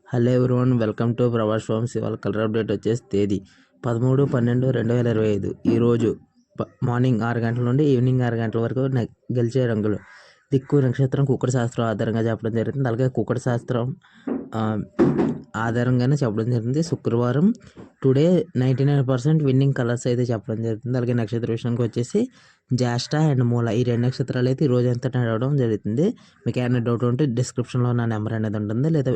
Hello everyone, welcome to Prabhas farms. ఇవాళ colour update వచ్చేసి తేదీ 13/12/2025. ఈరోజు మార్నింగ్ 6 గంటల నుండి ఈవినింగ్ 6 గంటల వరకు గెలిచే రంగులు దిక్కు నక్షత్రం కుక్కడి శాస్త్రం ఆధారంగా చెప్పడం జరుగుతుంది. అలాగే కుక్కడి శాస్త్రం ఆధారంగానే చెప్పడం జరుగుతుంది. శుక్రవారం టుడే 99% విన్నింగ్ కలర్స్ అయితే చెప్పడం జరుగుతుంది. అలాగే నక్షత్ర విషయానికి వచ్చేసి జ్యేష్ఠ అండ్ మూల ఈ 2 నక్షత్రాలు అయితే ఈ రోజు అంతా నడవడం జరుగుతుంది. మీకు ఏమైనా డౌట్ ఉంటే డిస్క్రిప్షన్లో నా నెంబర్ అనేది ఉంటుంది, లేదా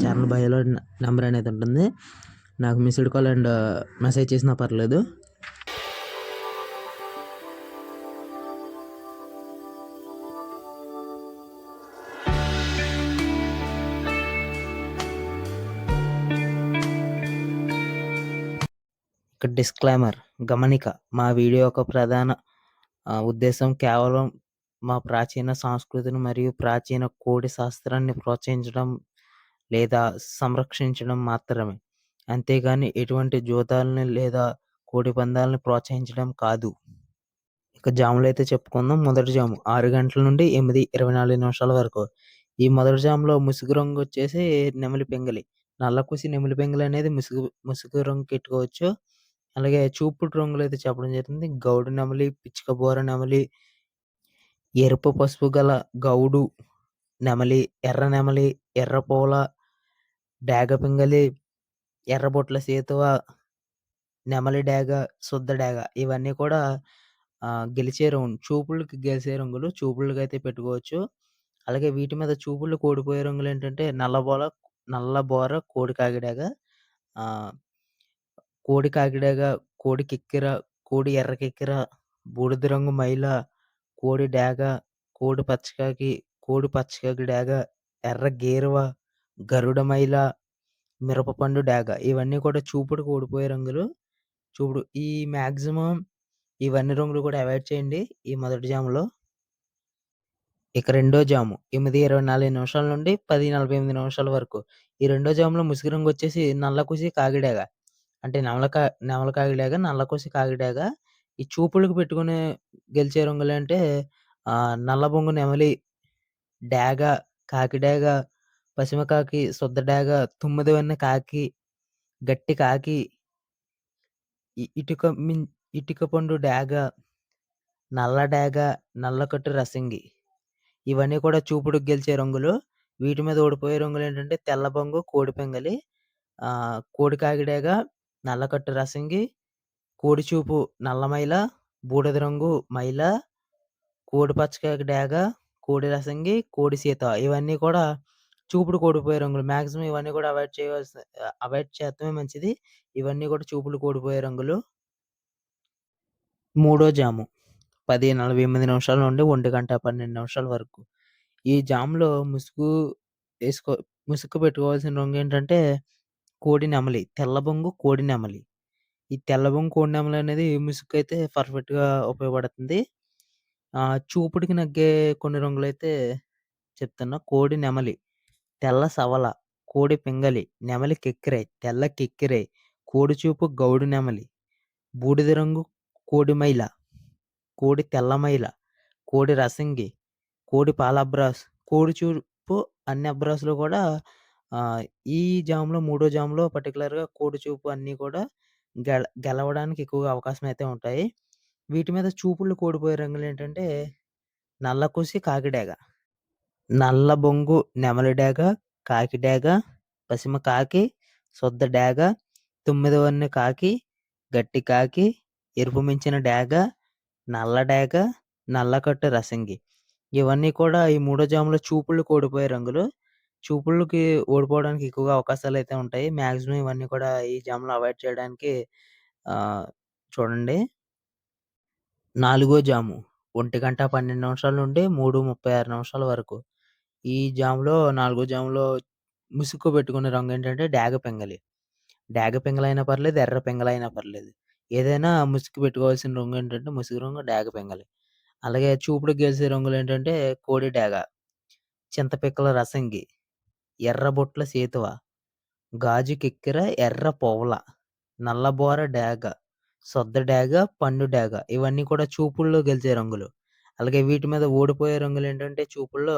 ఛానల్ బయోలో నెంబర్ అనేది ఉంటుంది. నాకు మిస్డ్ కాల్ అండ్ మెసేజ్ చేసినా పర్లేదు. ఇక డిస్క్లైమర్ గమనిక, మా వీడియో యొక్క ప్రధాన ఉద్దేశం కేవలం మా ప్రాచీన సంస్కృతిని మరియు ప్రాచీన కోడి శాస్త్రాన్ని ప్రోత్సహించడం లేదా సంరక్షించడం మాత్రమే, అంతేగాని ఎటువంటి జూదాలని లేదా కోడి పందాలని ప్రోత్సహించడం కాదు. ఇక జాములు అయితే చెప్పుకుందాం. మొదటి జాము 6 గంటల నుండి 8:24 వరకు. ఈ మొదటి జాములో ముసుగు రంగు వచ్చేసి నెమలి పింగళి, నల్లకుసి నెమలి పింగళి అనేది ముసుగు రంగు పెట్టుకోవచ్చు. అలాగే చూపుడు రంగులు అయితే చెప్పడం జరుగుతుంది. గౌడు నెమలి, పిచ్చుక బోర నెమలి, ఎరుపు పసుపు గల గౌడు నెమలి, ఎర్ర నెమలి, ఎర్ర పూల, డాగ పింగళి, ఎర్రబొట్ల సేతువ, నెమలి డాగ, శుద్ధ డాగ ఇవన్నీ కూడా గెలిచే చూపులకి గెలిచే రంగులు. చూపులకి అయితే పెట్టుకోవచ్చు. అలాగే వీటి మీద చూపులు కోడిపోయే రంగులు ఏంటంటే నల్ల బోర, కోడి కాకిడాగ, కోడి కాకిడాగ, కోడి కిక్కిర, కోడి ఎర్ర కిక్కిర, బూడిద రంగు మైల, కోడి డాగ, కోడి పచ్చకాకి, కోడి పచ్చకాకి డాగ, ఎర్ర గేరువ, గరుడ మైల, మిరపపండు డాగ ఇవన్నీ కూడా చూపుడుకి ఓడిపోయే రంగులు. చూపుడు ఈ మ్యాక్సిమం ఇవన్నీ రంగులు కూడా అవాయిడ్ చేయండి ఈ మొదటి జాములో. ఇక రెండో జాము 8:24 నుండి 10:48 వరకు. ఈ రెండో జాములో ముసుగు రంగు వచ్చేసి నల్లకుసి కాకిడాగ, అంటే నెమల కాకిడాగ, నల్లకుసి కాకిడాగ. ఈ చూపులకు పెట్టుకునే గెలిచే రంగులంటే నల్లబొంగు నెమలి, డాగ, కాకిడాగ, పసిమ కాకి, శుద్ధ డాగ, తుమ్మిదివన్నె కాకి, గట్టి కాకి, ఇటుక పండు డాగ, నల్ల డాగ, నల్లకట్టు రసింగి ఇవన్నీ కూడా చూపుడుకి గెలిచే రంగులు. వీటి మీద ఓడిపోయే రంగులు ఏంటంటే తెల్ల బొంగు, కోడి పింగళి, కోడి కాకిడాగ, నల్లకట్టు రసింగి, కోడి చూపు నల్ల మైల, బూడిద రంగు మైల, కోడి పచ్చకాకి డాగ, కోడి రసంగి, కోడి సీత ఇవన్నీ కూడా చూపుడు ఓడిపోయే రంగులు. మ్యాక్సిమం ఇవన్నీ కూడా అవాయిడ్ చేస్తమే మంచిది. ఇవన్నీ కూడా చూపులు ఓడిపోయే రంగులు. మూడో జాము 10:48 నుండి 1:12 వరకు. ఈ జామ్‌లో ముసుగు పెట్టుకోవాల్సిన రంగు ఏంటంటే కోడి నెమలి, తెల్ల బొంగు కోడి నెమలి. ఈ తెల్ల బొంగు కోడి నెమలి అనేది ముసుగుకైతే పర్ఫెక్ట్‌గా ఉపయోగపడుతుంది. చూపుడికి నగ్గే కొన్ని రంగులైతే చెప్తున్నా. కోడి నెమలి, తెల్ల సవల, కోడి పింగళి, నెమలి కిక్కిరై, తెల్ల కిక్కిరై, కోడి చూపు గౌడు నెమలి, బూడిద రంగు కోడి మైల, కోడి తెల్ల మైల, కోడి రసంగి, కోడి పాలబ్రాస్, కోడి చూపు అన్ని అబ్రాస్‌లో కూడా ఈ జామ్‌లో మూడో జామ్‌లో పర్టిక్యులర్‌గా కోడి చూపు అన్నీ కూడా గెలవడానికి ఎక్కువగా అవకాశం అయితే ఉంటాయి. వీటి మీద చూపులు ఓడిపోయే రంగులేంటంటే నల్లకుసి కాకిడాగ, నల్ల బొంగు నెమలి డాగ, కాకి డాగ, పసిమ కాకి, శుద్ధ డాగ, తొమ్మిది వన్నె కాకి, గట్టి కాకి, ఎరుపు మించిన డాగ, నల్ల డాగ, నల్లకట్టు రసంగి ఇవన్నీ కూడా ఈ మూడో జాములో చూపుళ్ళకి ఓడిపోయే రంగులు. చూపుళ్ళకి ఓడిపోవడానికి ఎక్కువగా అవకాశాలైతే ఉంటాయి. మ్యాక్సిమం ఇవన్నీ కూడా ఈ జామ్‌లో అవాయిడ్ చేయడానికి చూడండి. నాలుగో జాము 1:12 నుండి 3:36 వరకు. ఈ జామ్‌లో నాలుగో జామ్‌లో ముసుగు పెట్టుకునే రంగు ఏంటంటే డాగ పింగళి. డాగ పింగళైనా పర్లేదు, ఎర్ర పింగళైనా పర్లేదు. ఏదైనా ముసుగు పెట్టుకోవాల్సిన రంగు ఏంటంటే ముసుగు రంగు డాగ పింగళి. అలాగే చూపుడుకి గెలిచే రంగులేంటంటే కోడి డాగ, చింతపిక్కల రసంగి, ఎర్రబొట్ల సేతువ, గాజు కిక్కెర, ఎర్ర పోవల, నల్లబోర డాగ, సొద్ద డాగ, పండు డాగ ఇవన్నీ కూడా చూపుల్లో గెలిచే రంగులు. అలాగే వీటి మీద ఓడిపోయే రంగులేంటంటే చూపుల్లో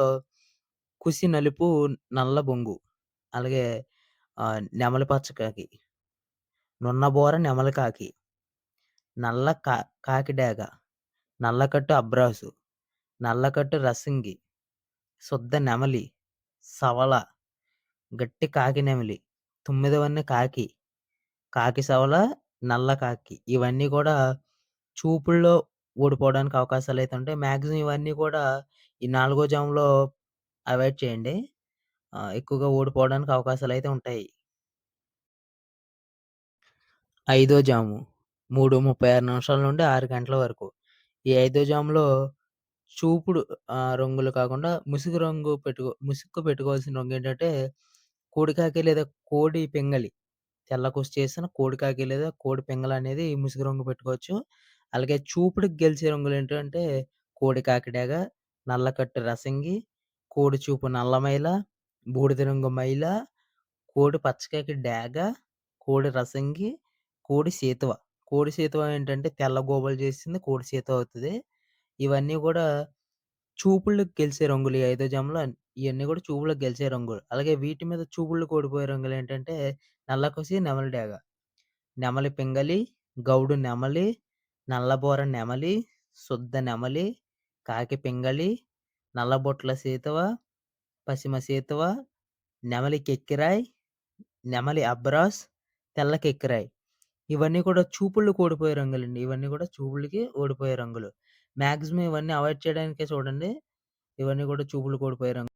కుసి నలుపు, నల్ల బొంగు. అలాగే నెమలి పచ్చ కాకి, నున్నబోర నెమలి కాకి, నల్ల కాకి డేగ, నల్లకట్టు అబ్రాసు, నల్లకట్టు రసంగి, శుద్ధ నెమలి, సవల, గట్టి కాకి నెమలి, తుమ్మెదవన్నె కాకి, కాకి సవల, నల్ల కాకి ఇవన్నీ కూడా చూపుల్లో ఓడిపోవడానికి అవకాశాలైతే ఉంటాయి. మాక్సిమం ఇవన్నీ కూడా ఈ నాలుగో జామ్‌లో అవాయిడ్ చేయండి. ఎక్కువగా ఓడిపోవడానికి అవకాశాలైతే ఉంటాయి. ఐదో జాము 3:36 నిమిషాల నుండి 6 గంటల వరకు. ఈ ఐదో జాములో చూపుడు రంగులు కాకుండా ముసుగు పెట్టుకోవాల్సిన రంగేంటంటే కోడికాకి లేదా కోడి పింగళి. తెల్లకుసు చేసిన కోడికాకి లేదా కోడి పింగళనేది ముసుగు రంగు పెట్టుకోవచ్చు. అలాగే చూపుడుకి గెలిచే రంగులేంటంటే కోడి కాకిడాగ, నల్లకట్టు రసంగి, కోడి చూపు నల్లమైల, బూడిద రంగు మైల, కోడి పచ్చకాకి డేగ, కోడి రసంగి, కోడి సేతువ. కోడి సేతువ ఏంటంటే తెల్ల గోబలు చేసింది కోడి సేతువ అవుతది. ఇవన్నీ గూడా చూపుళ్ళకి గెలిసే రంగులు ఈ ఐదో జామ్‌లో ఇయన్నీ గూడా చూపుళ్ళకి గెలిసే రంగులు. అలాగే వీటి మీద చూపుళ్ళకి ఓడిపోయే రంగులేంటంటే నల్లకుసి, నెమలి డేగ, నెమలి పింగళి, గౌడు నెమలి, నల్లబోర నెమలి, శుద్ధ నెమలి, కాకి పింగళి, నల్లబొట్ల సేతువ, పసిమ సేతువ, నెమలి కెక్కిరాయ్, నెమలి అబ్రాస్, తెల్ల కెక్కిరాయ్. ఇవన్నీ కూడా చూపుళ్ళకి ఓడిపోయే రంగులండి. ఇవన్నీ కూడా చూపుళ్ళకి ఓడిపోయే రంగులు. మాక్సిమం ఇవన్నీ అవాయిడ్ చేయడానికే చూడండి. ఇవన్నీ కూడా చూపుళ్ళకి ఓడిపోయే రంగులు.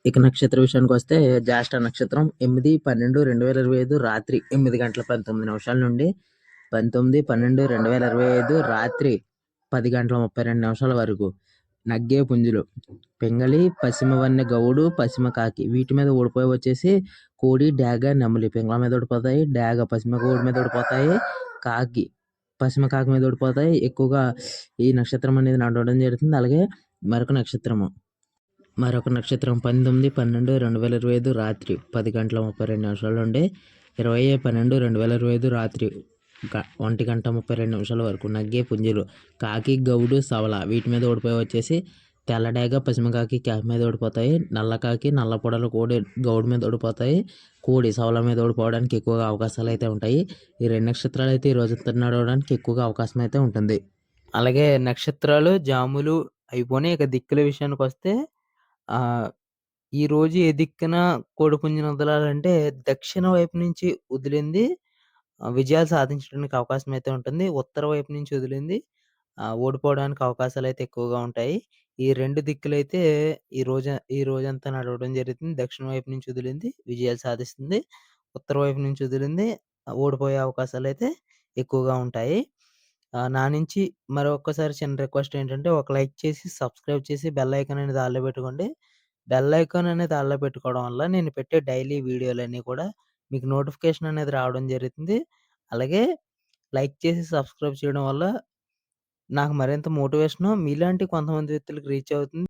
ఇక నక్షత్ర విషయానికొస్తే జ్యేష్ఠ నక్షత్రం 8/12/2025 రాత్రి 8:19 నుండి 19/12/2025 రాత్రి 10:32 వరకు. నగ్గే పుంజులు పింగళి, పశ్చిమ వన్నె గౌడు, పశ్చిమ కాకి వీటి మీద ఓడిపోయి వచ్చేసి కోడి, డేగ, నెమలి పింగళ మీద ఓడిపోతాయి. డేగ పశ్చిమ గౌడు మీద ఓడిపోతాయి. కాకి పశ్చిమ కాకి మీద ఓడిపోతాయి. ఎక్కువగా ఈ నక్షత్రం అనేది నడవడం జరుగుతుంది. అలాగే మరొక నక్షత్రం 19/12/2025 రాత్రి 10:32 నుండి 20/12/2025 రాత్రి 1:32 వరకు. నగ్గే పుంజులు కాకి, గౌడు, సవల వీటి మీద ఓడిపోయి వచ్చేసి తెల్లడేగ, పశ్చిమ కాకి మీద ఓడిపోతాయి. నల్ల కాకి, నల్ల పొడలు కోడి గౌడు మీద ఓడిపోతాయి. కోడి సవల మీద ఓడిపోవడానికి ఎక్కువగా అవకాశాలు అయితే ఉంటాయి. ఈ 2 నక్షత్రాలు అయితే ఈ రోజంతా నడవడానికి ఎక్కువగా అవకాశం అయితే ఉంటుంది. అలాగే నక్షత్రాలు, జాములు అయిపోయినాయి. ఇక దిక్కుల విషయానికొస్తే ఈరోజు ఏ దిక్కున కోడిపుంజును వదలాలంటే దక్షిణ వైపు నుంచి వదిలింది విజయాలు సాధించడానికి అవకాశం అయితే ఉంటుంది. ఉత్తర వైపు నుంచి వదిలింది ఓడిపోవడానికి అవకాశాలైతే ఎక్కువగా ఉంటాయి. ఈ 2 దిక్కులైతే ఈ రోజంతా నడవడం జరుగుతుంది. దక్షిణ వైపు నుంచి వదిలింది విజయాలు సాధిస్తుంది. ఉత్తర వైపు నుంచి వదిలింది ఓడిపోయే అవకాశాలైతే ఎక్కువగా ఉంటాయి. నా నుంచి మరొక్కసారి చిన్న రిక్వెస్ట్ ఏంటంటే ఒక లైక్ చేసి, సబ్స్క్రైబ్ చేసి బెల్ ఐకాన్ అనేది ఆల్‌లో పెట్టుకోండి. బెల్ ఐకాన్ అనేది ఆన్‌లో పెట్టుకోవడం వల్ల నేను పెట్టే డైలీ వీడియోలన్నీ కూడా మీకు నోటిఫికేషన్ అనేది రావడం జరుగుతుంది. అలాగే లైక్ చేసి సబ్స్క్రైబ్ చేయడం వల్ల నాకు మరింత మోటివేషను మీలాంటి కొంతమంది వ్యక్తులకి రీచ్ అవుతుంది.